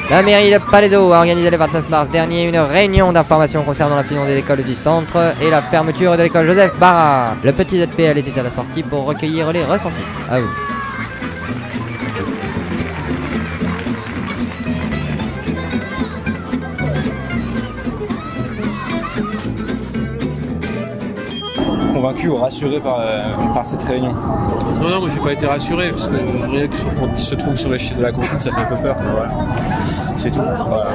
La mairie de Palaiseau a organisé le 29 mars dernier une réunion d'information concernant la fusion des écoles du centre et la fermeture de l'école Joseph Barra. Le petit ZPL était à la sortie pour recueillir les ressentis. À vous. Convaincu ou rassuré par cette réunion? Non, moi j'ai pas été rassuré parce que rien que quand il se trouve sur les chiffres de la cantine, ça fait un peu peur. Voilà. C'est tout. Voilà.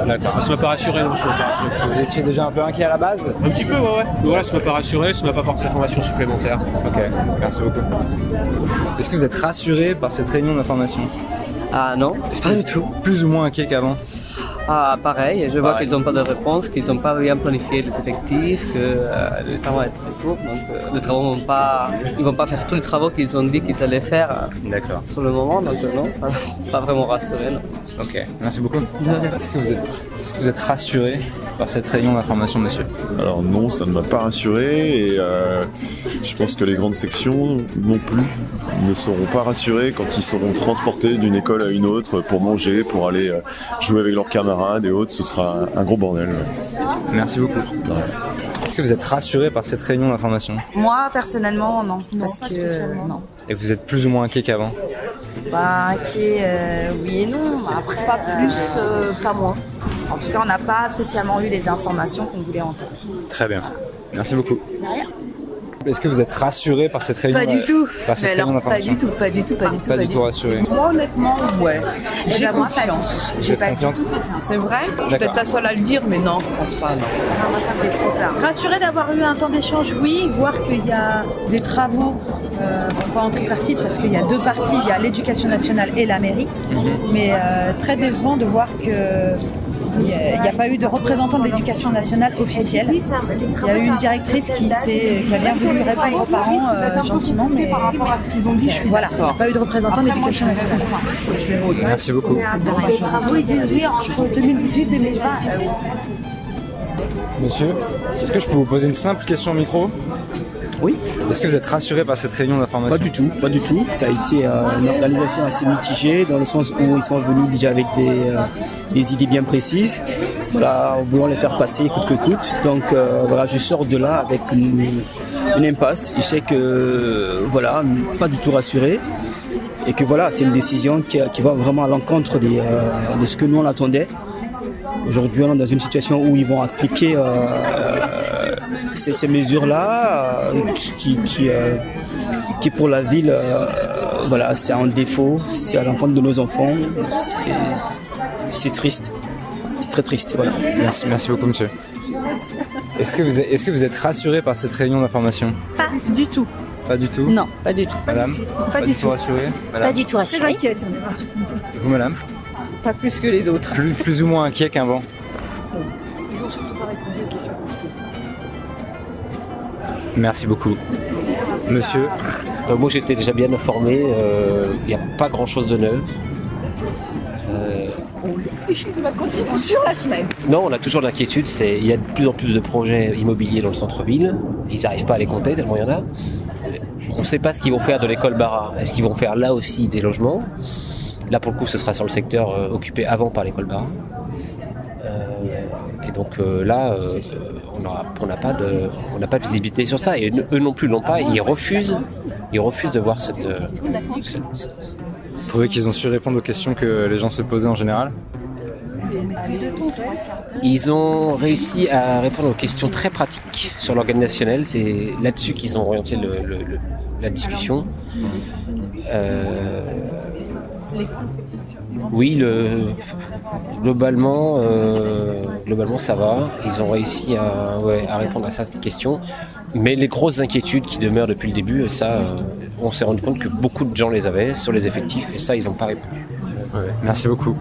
D'accord. Ça m'a pas rassuré, non, ça m'a pas rassuré. Vous étiez déjà un peu inquiet à la base? Un petit peu, ouais. Mais voilà, ça m'a pas rassuré, ça m'a pas apporté d'informations supplémentaires. Ok, merci beaucoup. Est-ce que vous êtes rassuré par cette réunion d'information? Ah non, pas du tout. Plus ou moins inquiet qu'avant? Ah pareil, je vois qu'ils n'ont pas de réponse, qu'ils n'ont pas bien planifié les effectifs, que le temps va être très court, donc les travaux ils vont pas faire tous les travaux qu'ils ont dit qu'ils allaient faire D'accord. sur le moment, donc non, pas vraiment rassuré. Non. Ok, merci beaucoup. Est-ce que vous êtes rassuré par cette réunion d'information, monsieur? Alors non, ça ne m'a pas rassuré et je pense que les grandes sections non plus ne seront pas rassurées quand ils seront transportés d'une école à une autre pour manger, pour aller jouer avec leurs camarades et autres. Ce sera un gros bordel. Merci beaucoup. Est-ce que vous êtes rassuré par cette réunion d'information? Moi, personnellement, non. Parce que non. Et vous êtes plus ou moins inquiet qu'avant? Bah, inquiet, oui et non. Après, pas plus, pas moins. En tout cas, on n'a pas spécialement eu les informations qu'on voulait entendre. Très bien. Merci beaucoup. De rien. Est-ce que vous êtes rassuré par cette réunion? Pas du tout. Par cette réunion d'information? Pas du tout. Pas du tout rassuré. Moi, honnêtement, ouais. J'ai Moi, pas confiance. Vous êtes confiante? C'est vrai? Je suis peut-être la seule à le dire, mais non, je pense pas. Non. Rassuré d'avoir eu un temps d'échange, oui, voir qu'il y a des travaux, pas en tripartite parce qu'il y a deux parties, il y a l'éducation nationale et la mairie, mais très décevant de voir que il n'y a pas eu de représentant de l'éducation nationale officielle. Il y a eu une directrice qui a bien voulu répondre aux parents gentiment, mais voilà, il n'y a pas eu de représentant de l'éducation nationale. Merci beaucoup. Les travaux, ils disent oui, entre 2018 et 2020. Monsieur, est-ce que je peux vous poser une simple question au micro? Oui. Est-ce que vous êtes rassuré par cette réunion d'information? Pas du tout, pas du tout. Ça a été une organisation assez mitigée dans le sens où ils sont venus déjà avec des idées bien précises. Voilà, en voulant les faire passer coûte que coûte. Donc voilà, je sors de là avec une impasse. Je sais que voilà, pas du tout rassuré. Et que voilà, c'est une décision qui va vraiment à l'encontre de ce que nous on attendait. Aujourd'hui, on est dans une situation où ils vont appliquer ces mesures-là qui pour la ville, voilà, c'est un défaut, c'est à l'encontre de nos enfants. C'est triste, c'est très triste. Voilà. Merci beaucoup, monsieur. Est-ce que vous êtes rassuré par cette réunion d'information? Pas du tout. Pas du tout? Non, pas du tout. Madame? Pas du tout rassuré? Pas du tout rassuré. J'inquiète. Vous, madame? Pas plus que les autres. Plus ou moins inquiet qu'avant? Merci beaucoup. Monsieur? Moi j'étais déjà bien informé, il n'y a pas grand chose de neuf. Non, on a toujours l'inquiétude, il y a de plus en plus de projets immobiliers dans le centre-ville, ils n'arrivent pas à les compter tellement il y en a. On ne sait pas ce qu'ils vont faire de l'école Barra, est-ce qu'ils vont faire là aussi des logements? Là pour le coup ce sera sur le secteur occupé avant par l'école Barra. Et donc là, on n'a pas de visibilité sur ça. Et eux non plus l'ont pas. Ils refusent de voir cette. Vous trouvez qu'ils ont su répondre aux questions que les gens se posaient en général? Ils ont réussi à répondre aux questions très pratiques sur l'organisationnel. C'est là-dessus qu'ils ont orienté la discussion. Oui, globalement ça va. Ils ont réussi à répondre à certaines questions. Mais les grosses inquiétudes qui demeurent depuis le début, ça, on s'est rendu compte que beaucoup de gens les avaient sur les effectifs et ça, ils n'ont pas répondu. Ouais, merci beaucoup.